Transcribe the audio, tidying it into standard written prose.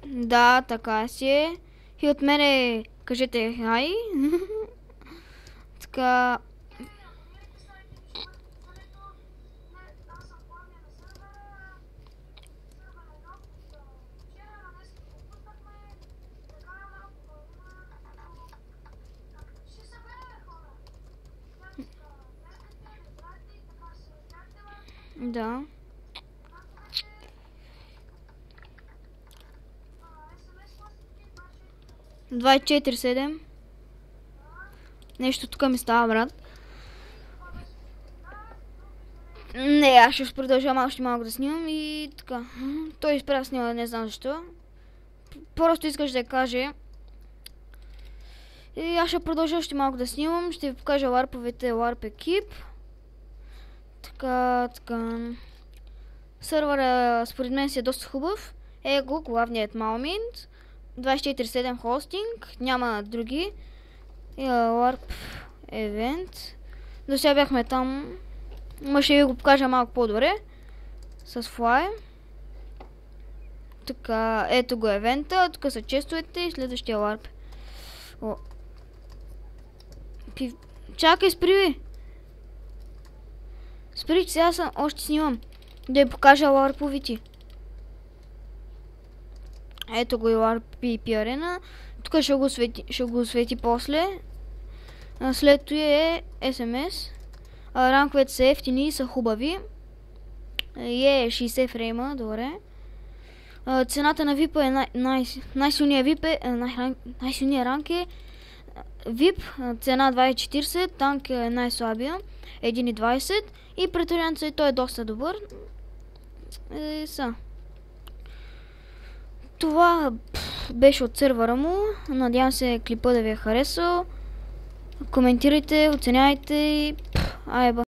Да, така си е. И от мене кажете хай. Така. Да. Двадесет четири 7. Нещо тук ми става, брат. Не, аз ще продължавам още малко да снимам и така. Той изпря снима, не знам защо. Просто искаш да каже. И аз ще продължа още малко да снимам. Ще ви покажа ларповете, ларп екип. Така. Сървъра според мен си е доста хубав. Его, главният Малминт. 24/7 хостинг. Няма други. Ларп евент. До сега бяхме там. Ще ви го покажа малко по-добре. С Fly. Така, ето го евента. Тук са честовете и следващия ларп. Чакай, спри. Спри, че сега съм, още снимам. Да ви покажа ларповите. Ето го и ларп PvP арена. Тук ще го освети после. След това е SMS. Ранковете са ефтини и са хубави. Е 60 фрейма, добре. Цената на VIP е най-силният VIP е най-силният ранк е VIP, цена 2,40, танк е най-слабия 1,20 и преторианца той е доста добър. Това беше от сървъра му. Надявам се клипа да ви е харесал. Коментирайте, оценявайте и айба.